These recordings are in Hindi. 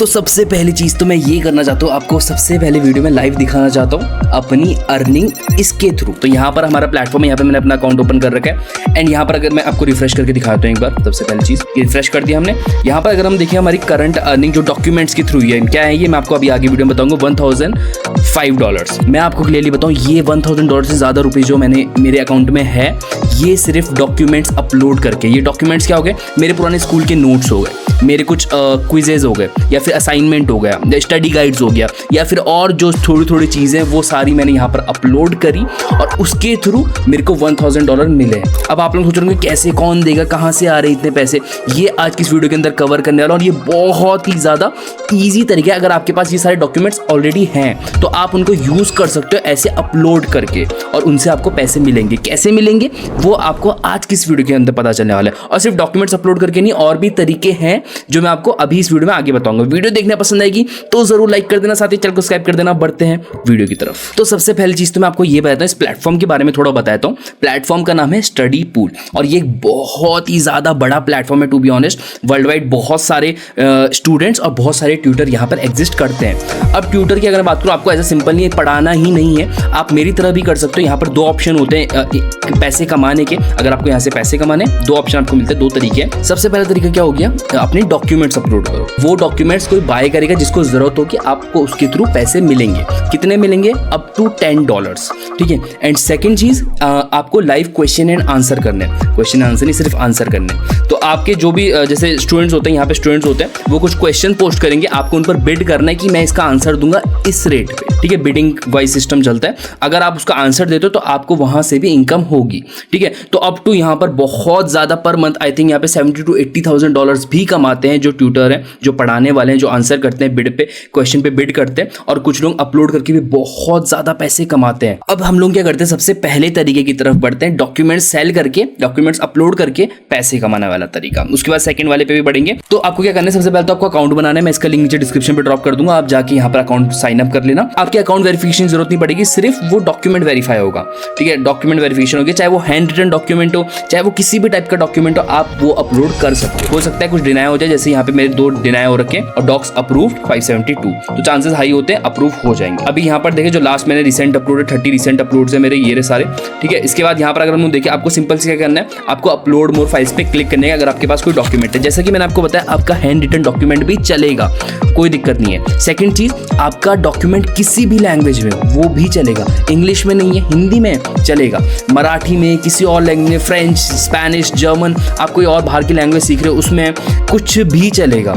तो सबसे पहली चीज़ तो मैं ये करना चाहता हूँ, आपको सबसे पहले वीडियो में लाइव दिखाना चाहता हूँ अपनी अर्निंग इसके थ्रू। तो यहाँ पर हमारा प्लेटफॉर्म है, यहाँ पे मैंने अपना अकाउंट ओपन कर रखा है एंड यहाँ पर अगर मैं आपको रिफ्रेश करके दिखाता हूँ एक बार, सबसे पहली चीज़ रिफ्रेश कर दिया हमने। यहाँ पर अगर हम देखें हमारी करंट अर्निंग जो डॉक्यूमेंट्स के थ्रू है, क्या है ये मैं आपको अभी आगे वीडियो में बताऊँगा। $1005 मैं आपको क्लियरली बताऊँ, ये $1000 से ज़्यादा रुपये जो मैंने मेरे अकाउंट में है, ये सिर्फ डॉक्यूमेंट्स अपलोड करके। ये डॉक्यूमेंट्स क्या हो गए, मेरे पुराने स्कूल के नोट्स हो गए, मेरे कुछ क्विजेज हो गए, या फिर असाइनमेंट हो गया, या स्टडी गाइड्स हो गया, या फिर और जो थोड़ी थोड़ी चीज़ें वो सारी मैंने यहाँ पर अपलोड करी और उसके थ्रू मेरे को $1000 मिले। अब आप लोग सोच रहे होंगे कैसे, कौन देगा, कहाँ से आ रहे इतने पैसे, ये आज की इस वीडियो के अंदर कवर करने वाला। और ये बहुत ही ज़्यादा ईजी तरीका है, अगर आपके पास ये सारे डॉक्यूमेंट्स ऑलरेडी हैं तो आप उनको यूज़ कर सकते हो ऐसे अपलोड करके, और उनसे आपको पैसे मिलेंगे। कैसे मिलेंगे वो आपको आज की इस वीडियो के अंदर पता चलने वाला है। और सिर्फ डॉक्यूमेंट्स अपलोड करके नहीं, और भी तरीके हैं जो मैं आपको अभी इस वीडियो में आगे बताऊंगा। वीडियो देखना पसंद आएगी तो जरूर लाइक कर देना, साथ ही चैनल को सब्सक्राइब कर देना। बढ़ते हैं वीडियो की तरफ। तो सबसे पहली चीज तो मैं आपको ये बताता हूँ, इस प्लेटफॉर्म के बारे में थोड़ा बताता हूँ। प्लेटफॉर्म का नाम है स्टडी पूल, और ये बहुत ही ज्यादा बड़ा प्लेटफॉर्म है। To be honest, world wide बहुत सारे स्टूडेंट्स और बहुत सारे ट्यूटर यहाँ पर एग्जिस्ट करते हैं। अब ट्यूटर की अगर मैं बात करूँ, आपको ऐसा सिंपल नहीं है, पढ़ाना ही नहीं है, आप मेरी तरह भी कर सकते हो। यहाँ पर दो ऑप्शन होते हैं पैसे कमाने के। अगर आपको यहाँ से पैसे कमाने, दो ऑप्शन आपको मिलते हैं, दो तरीके हैं। सबसे पहला तरीका क्या हो गया, अपने डॉक्यूमेंट्स अपलोड करो। वो डॉक्यूमेंट्स कोई बाय करेगा जिसको जरूरत हो कि आपको उसके थ्रू पैसे मिलेंगे। कितने मिलेंगे, अप टू $10, ठीक है। एंड सेकंड चीज, आपको लाइव क्वेश्चन एंड आंसर करने, क्वेश्चन आंसर नहीं, सिर्फ आंसर करने। तो आपके जो भी जैसे स्टूडेंट्स होते हैं, यहाँ पे स्टूडेंट्स होते हैं, वो कुछ क्वेश्चन पोस्ट करेंगे, आपको उन पर बिड करना है कि मैं इसका आंसर दूंगा इस रेट पे, ठीक है। बिडिंग वाइज सिस्टम चलता है। अगर आप उसका आंसर देते हो तो आपको वहां से भी इनकम होगी, ठीक है। तो अप टू यहाँ पर बहुत ज्यादा पर मंथ आई थिंक यहाँ पे $70,000 to $80,000 भी कमाते हैं जो ट्यूटर हैं, जो पढ़ाने वाले हैं, जो आंसर करते हैं, बिड पे, क्वेश्चन पे बिड करते हैं। और कुछ लोग अपलोड करके भी बहुत ज्यादा पैसे कमाते हैं। अब हम लोग क्या करते हैं, सबसे पहले तरीके की तरफ बढ़ते हैं, डॉक्यूमेंट्स सेल करके, डॉक्यूमेंट्स अपलोड करके पैसे कमाने वाला तरीका। उसके बाद सेकंड वाले पे भी बढ़ेंगे। तो आपको क्या करना है, सबसे पहले तो आपको अकाउंट बनाना है। मैं इसका लिंक नीचे डिस्क्रिप्शन पे ड्रॉप कर दूंगा, आप जाके यहाँ पर अकाउंट साइन अप कर लेना। आपके अकाउंट वेरिफिकेशन जरूरत नहीं पड़ेगी, सिर्फ वो डॉक्यूमेंट वेरीफाई होगा, ठीक है। डॉक्यूमेंट वेरिफिकेशन होगी, चाहे वो हैंड रिटन डॉक्यूमेंट हो, चाहे वो किसी भी टाइप का डॉक्यूमेंट हो, आप वो अपलोड कर सकते हो। सकता है कुछ डिनाई हो जाए, जैसे यहाँ पे मेरे 2 डिनाई हो रखे और डॉक्स अप्रूव्ड 572, तो चांसेस हाई होते हैं अप्रूव हो जाएंगे। अभी यहाँ पर देखिए जो लास्ट मैंने रिसेंट अपलोड है, 30 रिसेंट अपलोड्स है मेरे, ये सारे, ठीक है। इसके बाद यहाँ पर अगर हम देखें, आपको सिंपल से क्या करना है, आपको अपलोड मोर फाइल्स पे क्लिक करने का। अगर आपके पास कोई डॉक्यूमेंट है, जैसा कि मैंने आपको बताया, आपका हैंड रिटन डॉक्यूमेंट भी चलेगा, कोई दिक्कत नहीं है। सेकंड चीज, आपका डॉक्यूमेंट किसी भी लैंग्वेज में वो भी चलेगा, इंग्लिश में नहीं है, हिंदी में चलेगा, मराठी में, किसी और लैंग्वेज में, फ्रेंच, स्पेनिश, जर्मन, आप कोई और बाहर की लैंग्वेज सीख रहे हो उसमें कुछ भी चलेगा।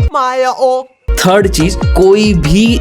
थर्ड चीज, कोई भी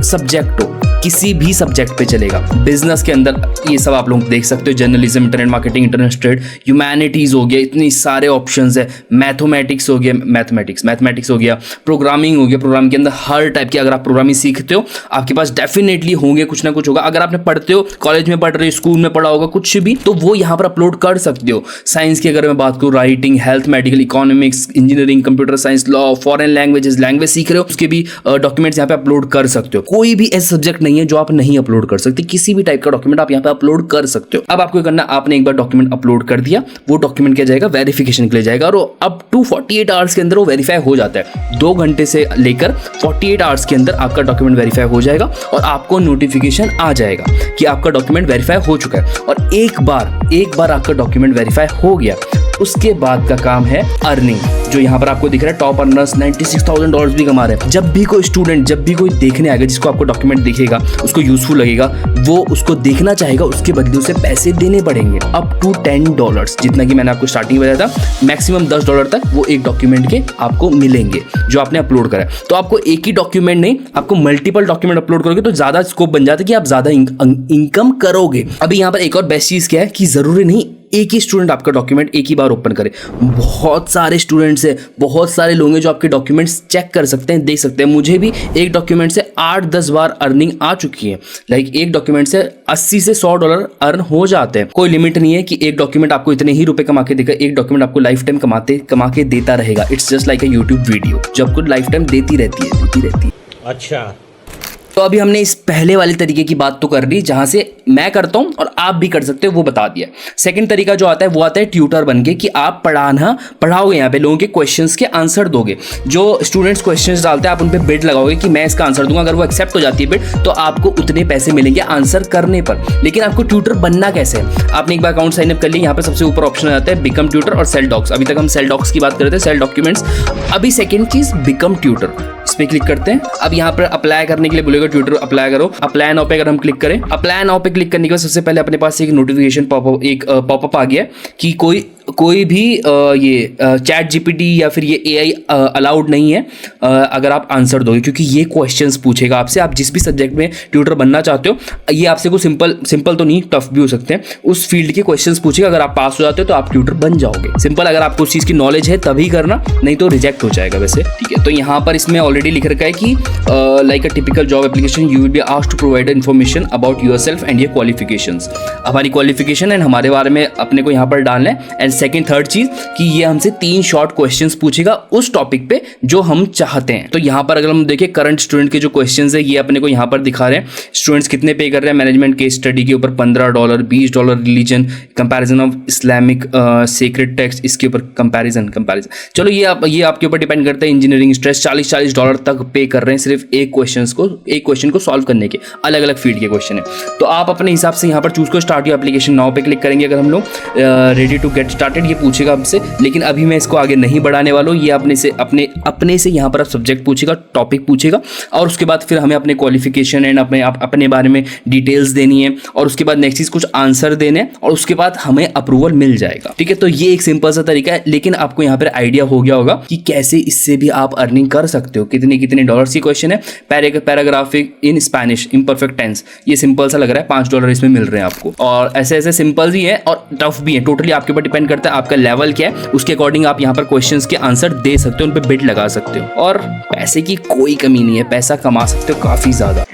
सब्जेक्ट हो, किसी भी सब्जेक्ट पे चलेगा। बिजनेस के अंदर ये सब आप लोग देख सकते हो, journalism, internet marketing, internet trade, humanities हो गया, इतनी सारे ऑप्शंस है, मैथमेटिक्स हो गया, मैथमेटिक्स हो गया, प्रोग्रामिंग हो गया, प्रोग्रामिंग के अंदर हर टाइप की, अगर आप प्रोग्रामिंग सीखते हो आपके पास डेफिनेटली होंगे, कुछ ना कुछ होगा। अगर आपने पढ़ते हो, कॉलेज में पढ़ रहे हो, स्कूल में पढ़ा होगा, कुछ भी, तो वो यहाँ पर अपलोड कर सकते हो। साइंस की अगर मैं बात करूँ, writing, health, medical, economics, engineering, computer science, law, foreign languages, language सीख रहे हो, उसके भी डॉक्यूमेंट्स यहाँ पे अपलोड कर सकते हो। कोई भी ऐसा सब्जेक्ट नहीं है जो आप नहीं अपलोड कर सकते, किसी भी टाइप का डॉक्यूमेंट आप यहाँ पे अपलोड कर सकते हो। अब आपको करना, आपने एक बार डॉक्यूमेंट अपलोड कर दिया, वो डॉक्यूमेंट क्या जाएगा, वेरिफिकेशन के लिए जाएगा, और अप टू 48 आवर्स के अंदर वो वेरीफाई हो जाता है। 2 घंटे से लेकर 48 आवर्स के अंदर आपका डॉक्यूमेंट वेरीफाई हो जाएगा और आपको नोटिफिकेशन आ जाएगा कि आपका डॉक्यूमेंट वेरीफाई हो चुका है। और एक बार आपका डॉक्यूमेंट वेरीफाई हो गया, उसके बाद का काम है अर्निंग। जो यहाँ पर आपको दिख रहा है, टॉप अर्नर्स $96,000 भी कमा रहे हैं। जब भी कोई स्टूडेंट, जब भी कोई देखने आएगा, जिसको आपको डॉक्यूमेंट दिखेगा, उसको यूजफुल लगेगा, वो उसको देखना चाहेगा, उसके बदले उसे पैसे देने पड़ेंगे, अप टू $10, जितना कि मैंने आपको स्टार्टिंग में बताया था। मैक्सिमम $10 तक वो एक डॉक्यूमेंट के आपको मिलेंगे जो आपने अपलोड करा है। तो आपको एक ही डॉक्यूमेंट नहीं, आपको मल्टीपल डॉक्यूमेंट अपलोड करोगे तो ज्यादा स्कोप बन जाता है कि आप ज्यादा इनकम करोगे। अभी यहाँ पर एक और बेस्ट चीज क्या है कि जरूरी नहीं एक ही स्टूडेंट आपका डॉक्यूमेंट एक ही बार ओपन करे। बहुत सारे स्टूडेंट्स हैं, बहुत सारे लोग हैं जो आपके डॉक्यूमेंट्स चेक कर सकते हैं, देख सकते हैं। मुझे भी एक डॉक्यूमेंट से 8-10 बार अर्निंग आ चुकी है। लाइक एक डॉक्यूमेंट से $80 से $100 अर्न हो जाते हैं। कोई लिमिट नहीं है कि एक डॉक्यूमेंट आपको इतने ही रुपए कमा के देगा, एक डॉक्यूमेंट आपको लाइफ टाइम कमा के देता रहेगा। It's just like a YouTube video जो आपको लाइफ टाइम देती रहती है। अच्छा तो अभी हमने इस पहले वाले तरीके की बात तो कर ली जहां से मैं करता हूं और आप भी कर सकते हो, वो बता दिया। सेकंड तरीका जो आता है वो आता है ट्यूटर बन के, कि आप पढ़ाओगे, यहाँ पे लोगों के क्वेश्चंस के आंसर दोगे। जो स्टूडेंट्स क्वेश्चंस डालते हैं आप उन पे बिड लगाओगे कि मैं इसका आंसर दूंगा, अगर वो एक्सेप्ट हो जाती है बिड तो आपको उतने पैसे मिलेंगे आंसर करने पर। लेकिन आपको ट्यूटर बनना कैसे है? आपने एक बार अकाउंट साइन अप कर लिया, यहाँ पे सबसे ऊपर ऑप्शन आता है बिकम ट्यूटर और सेल डॉक्स। अभी तक हम सेल डॉक्स की बात कर रहे थे, सेल डॉक्यूमेंट्स। अभी सेकंड चीज बिकम ट्यूटर, इस पे क्लिक करते हैं। अब यहाँ पर अप्लाई करने के लिए बोलेगा ट्यूटर अप्लाई करो। अप्लाई नाउ पे अगर हम क्लिक करें, अप्लाई नाउ पे क्लिक करने के बाद सबसे पहले अपने पास एक नोटिफिकेशन पॉपअप आ गया कि कोई भी ये चैट जीपीटी या फिर ये एआई अलाउड नहीं है अगर आप आंसर दोगे, क्योंकि ये क्वेश्चंस पूछेगा आपसे। आप जिस भी सब्जेक्ट में ट्यूटर बनना चाहते हो, ये आपसे कोई सिंपल तो नहीं, टफ भी हो सकते हैं, उस फील्ड के क्वेश्चंस पूछेगा। अगर आप पास हो जाते हो तो आप ट्यूटर बन जाओगे। सिंपल, अगर आपको उस चीज़ की नॉलेज है तभी करना, नहीं तो रिजेक्ट हो जाएगा वैसे, ठीक है। तो यहाँ पर इसमें ऑलरेडी लिख रखा है कि like a typical job application you will be asked to provide information about yourself and your qualifications. हमारी क्वालिफिकेशन एंड हमारे बारे में अपने को यहाँ पर डालना है। एंड सेकंड थर्ड चीज कि ये हमसे 3 शॉर्ट क्वेश्चंस पूछेगा उस टॉपिक पे जो हम चाहते हैं। तो यहाँ पर अगर हम देखें करंट स्टूडेंट के जो क्वेश्चंस है ये अपने को यहाँ पर दिखा रहे हैं। स्टूडेंट्स कितने पे कर रहे हैं मैनेजमेंट केस स्टडी के ऊपर, $15, $20 religion, comparison of Islamic secret text, इसके ऊपर कंपैरिजन। चलो ये आपके ऊपर डिपेंड करता है। इंजीनियरिंग स्ट्रेस $40 तक पे कर रहे हैं सिर्फ एक क्वेश्चन को सॉल्व करने के। अलग अलग फील्ड के क्वेश्चन है, तो आप अपने हिसाब से यहाँ पर चूज को स्टार्ट योर एप्लीकेशन नाउ पे क्लिक करेंगे। अगर हम लोग रेडी टू गेट स्टार्टेड ये पूछेगा हमसे, लेकिन अभी मैं इसको आगे नहीं बढ़ाने वाला हूँ। ये अपने से यहाँ पर सब्जेक्ट पूछेगा, टॉपिक पूछेगा, और उसके बाद फिर हमें अपने क्वालिफिकेशन एंड अपने बारे में डिटेल्स देनी है, और उसके बाद नेक्स्ट चीज कुछ आंसर देने, और उसके बाद हमें अप्रूवल मिल जाएगा, ठीक है। तो ये एक सिंपल सा तरीका है, लेकिन आपको यहाँ पर आइडिया हो गया होगा कि कैसे इससे भी आप अर्निंग कर सकते हो। कितने डॉलर्स की क्वेश्चन है, paragraphic in Spanish imperfect tense, ये सिंपल सा लग रहा है, $5 इसमें मिल रहे हैं आपको। और ऐसे सिंपल भी है और टफ भी है, टोटली आपके ऊपर डिपेंड करता है आपका लेवल क्या है, उसके अकॉर्डिंग आप यहाँ पर क्वेश्चंस के आंसर दे सकते हो, उन पे बिड लगा सकते हो। और पैसे की कोई कमी नहीं है, पैसा कमा सकते हो काफी ज्यादा।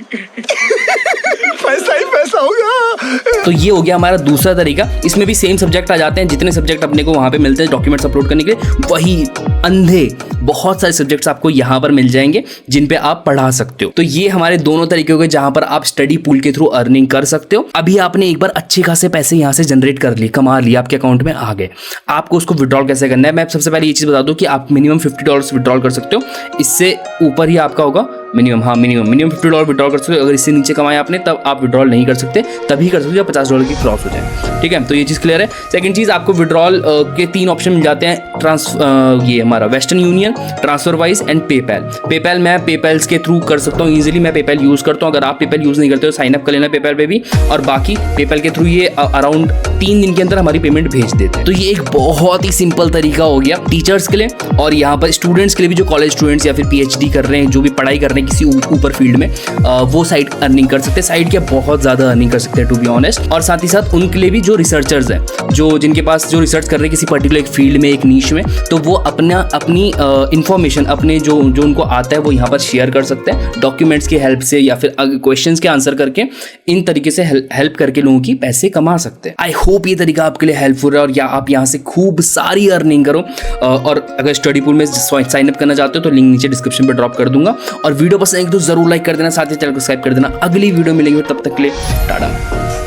पैसा होगा। तो ये हो गया हमारा दूसरा तरीका। इसमें भी सेम सब्जेक्ट आ जाते हैं, जितने सब्जेक्ट अपने को वहां पे मिलते हैं डॉक्यूमेंट्स अपलोड करने के लिए, वही अंधे बहुत सारे सब्जेक्ट्स आपको यहाँ पर मिल जाएंगे जिन पे आप पढ़ा सकते हो। तो ये हमारे दोनों तरीके हो गए जहां पर आप स्टडी पूल के थ्रू अर्निंग कर सकते हो। अभी आपने एक बार अच्छे खासे पैसे यहाँ से जनरेट कर लिए, कमा लिए, आपके अकाउंट में आ गए। आपको उसको विड्रॉल कैसे करना है, मैं सबसे पहले ये चीज बता दूं कि आप मिनिमम $50 विड्रॉल कर सकते हो। इससे ऊपर ही आपका होगा मिनिमम $50 विड्रॉल कर सकते हो। अगर इससे नीचे कमाया आपने तब आप विड्रॉल नहीं कर सकते, तभी कर सकते हो जब $50 की क्रॉस हो जाए, ठीक है। तो ये चीज़ क्लियर है। सेकंड चीज़, आपको विड्रॉल के 3 ऑप्शन मिल जाते हैं, ये हमारा वेस्टर्न यूनियन, ट्रांसफरवाइज एंड पेपैल। मैं पेपैल के थ्रू कर सकता हूँ इजीली, मैं पेपैल यूज़ करता हूँ। अगर आप पेपैल यूज़ नहीं करते हो साइन अप कर लेना पेपैल पे भी, और बाकी पेपैल के थ्रू ये अराउंड 3 दिन के अंदर हमारी पेमेंट भेज देते हैं। तो ये एक बहुत ही सिंपल तरीका हो गया टीचर्स के लिए, और यहाँ पर स्टूडेंट्स के लिए भी, जो कॉलेज स्टूडेंट्स या फिर PhD कर रहे हैं, जो भी पढ़ाई कर रहे हैं किसी ऊपर फील्ड में, वो साइड अर्निंग कर सकते हैं। साइड क्या बहुत ज़्यादा अर्निंग कर सकते हैं टू बी ऑनेस्ट। और साथ ही साथ उनके लिए भी जो रिसर्चर्स हैं, जिनके पास जो रिसर्च कर रहे हैं किसी पर्टिकुलर एक फील्ड में, एक नीश में, तो वो अपनी इंफॉर्मेशन अपने जो उनको आता है वो यहाँ पर शेयर कर सकते हैं डॉक्यूमेंट्स की हेल्प से, या फिर क्वेश्चंस के आंसर करके, इन तरीके से हेल्प करके लोगों की पैसे कमा सकते हैं। आई होप ये तरीका आपके लिए हेल्पफुल है, और या आप यहाँ से खूब सारी अर्निंग करो। और अगर स्टडी पूल में साइन अप करना चाहते हो तो लिंक नीचे डिस्क्रिप्शन पर ड्रॉप कर दूंगा। और वीडियो पसंद है तो जरूर लाइक कर देना, साथ ही चैनल को सब्सक्राइब कर देना। अगली वीडियो मिलेंगे, तब तक के लिए टाटा।